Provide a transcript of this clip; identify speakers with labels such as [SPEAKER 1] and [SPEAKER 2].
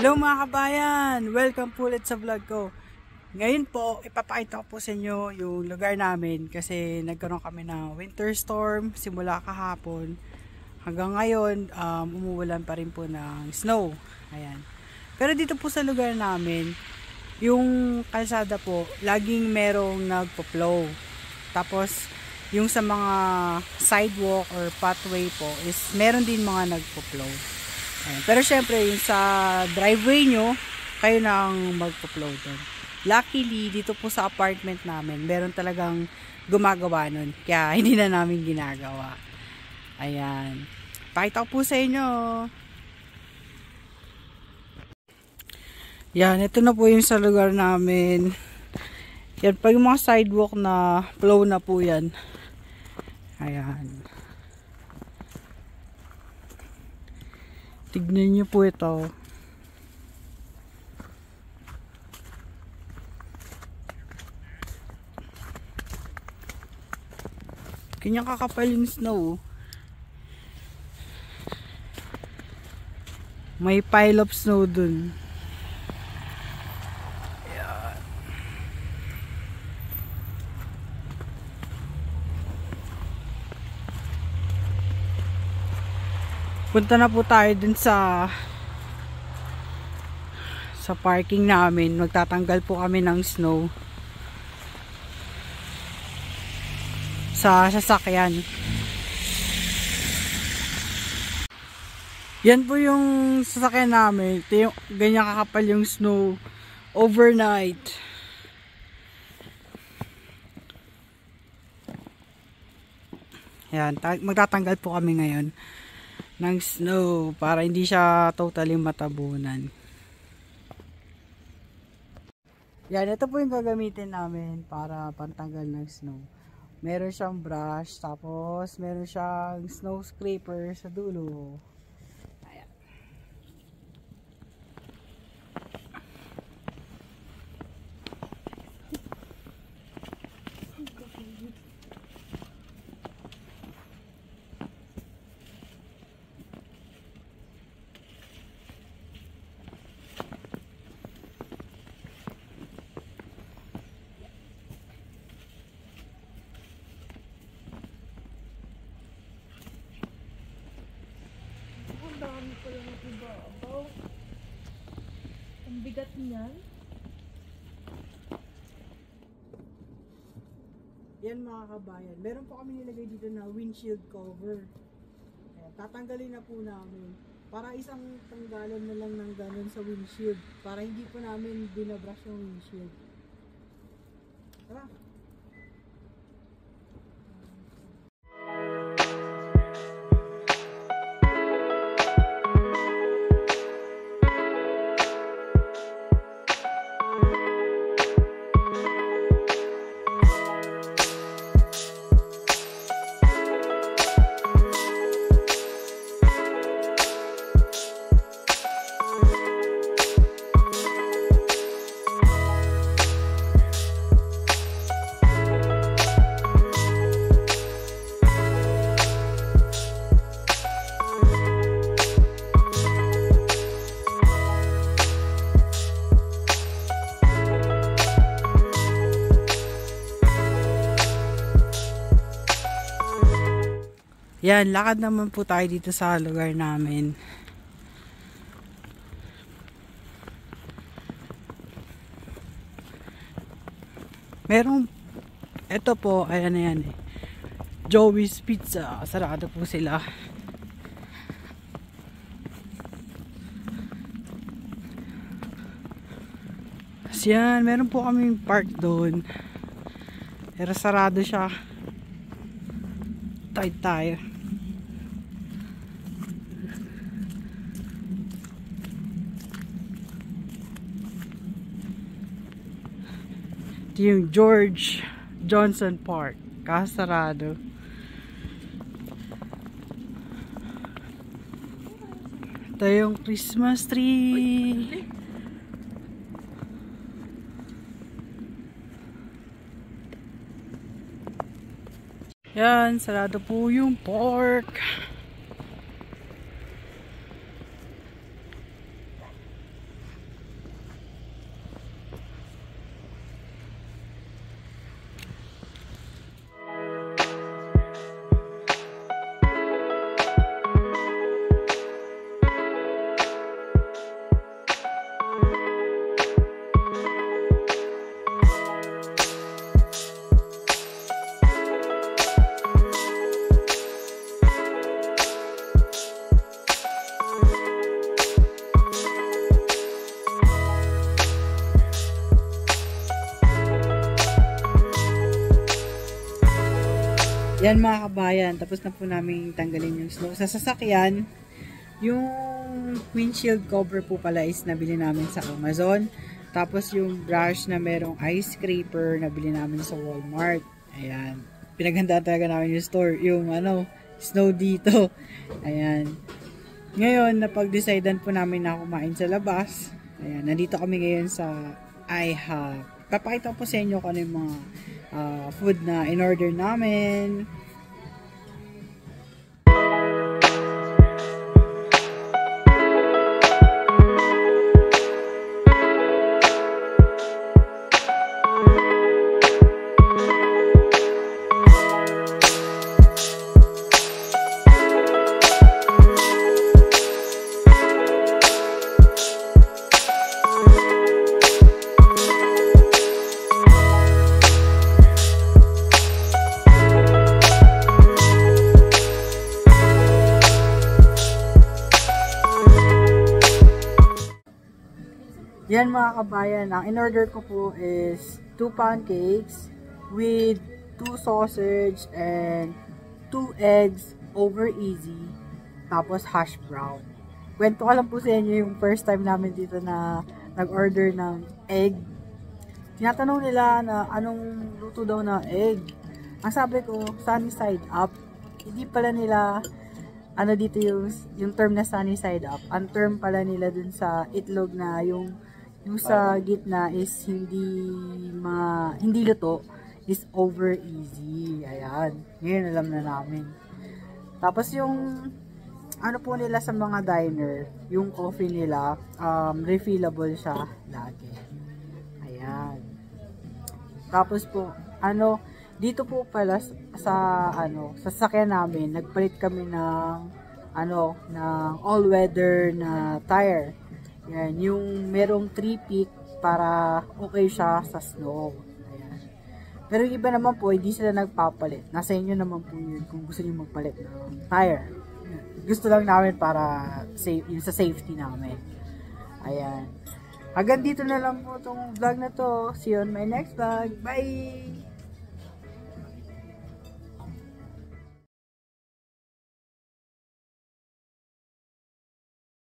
[SPEAKER 1] Hello mga kabayan! Welcome po ulit sa vlog ko. Ngayon po, ipapakita ko po sa inyo yung lugar namin kasi nagkaroon kami ng winter storm simula kahapon. Hanggang ngayon, umuulan pa rin po ng snow. Ayan. Pero dito po sa lugar namin, yung kalsada po, laging merong nagpo-plow. Tapos, yung sa mga sidewalk or pathway po, is meron din mga nagpo-plow. Ayan. Pero syempre, yung sa driveway nyo, kayo nang magpo-plow doon. Luckily, dito po sa apartment namin, meron talagang gumagawa nun. Kaya hindi na namin ginagawa. Ayan. Pakita ko po sa inyo. Yan, ito na po yung sa lugar namin. Yan, pag yung mga sidewalk na plow na po yan. Ayan. Tignan nyo po ito. Kanyang kakapal yung snow. May pile of snow dun. Ayan. Punta na po tayo dun sa parking namin. Magtatanggal po kami ng snow sa sasakyan. Yan po yung sasakyan namin. Ito yung ganyan kakapal yung snow overnight. Yan, magtatanggal po kami ngayon ng snow para hindi siya totally matabunan. Yan, ito po yung gagamitin namin para pantanggal ng snow. Meron siyang brush, tapos meron siyang snow scraper sa dulo. Ayan.
[SPEAKER 2] Dami ko lang ibabaw. Ang bigat niyan.
[SPEAKER 1] Yan mga kabayan. Meron po kami nilagay dito na windshield cover. Ayan, tatanggalin na po namin. Para isang tanggalan na lang ng ganun sa windshield. Para hindi po namin binabrush yung windshield. Tara! Yan, lakad naman po tayo dito sa lugar namin. Merong, eto po, ayan na yan eh. Joey's Pizza. Sarado po sila. As yan, meron po kaming park doon. Pero sarado siya. Tayo. Ito yung George Johnson Park. Kasarado. Ito yung Christmas tree. Yan, sarado po yung park. Yan mga kabayan, tapos na po namin tanggalin yung snow sa sasakyan. Yung windshield cover po pala is nabili namin sa Amazon. Tapos yung brush na merong ice scraper nabili namin sa Walmart. Ayan. Pinaghandaan talaga namin yung store, yung snow dito. Ayan. Ngayon, napag-decidean po namin na kumain sa labas. Ayan, nandito kami ngayon sa IHOP. Papakita ko po sa inyo kung ano yung mga food na in-order namin. Yan mga kabayan, ang in-order ko po is 2 pancakes with 2 sausage and 2 eggs over easy, tapos hash brown. Kwento ko lang po sa inyo yung first time namin dito na nag-order ng egg. Tinatanong nila na anong luto daw na egg. Ang sabi ko, sunny side up. Hindi pala nila dito yung term na sunny side up. Ang term pala nila dun sa itlog na yung sa gitna is hindi luto, is over easy. Ayan. Ngayon alam na namin. Tapos yung po nila sa mga diner, yung coffee nila, refillable siya lagi. Ayan. Tapos po, dito po pala sa sasakyan namin, nagpalit kami ng ng all-weather na tire. Yan, yung merong 3-peak para okay siya sa snow. Ayan. Pero yung iba naman po, hindi sila nagpapalit. Nasa inyo naman po yun kung gusto niyo magpalit ng tire. Ayan. Gusto lang namin para yung sa safety namin. Ayan. Hanggang dito na lang po itong vlog na to. See you on my next vlog. Bye!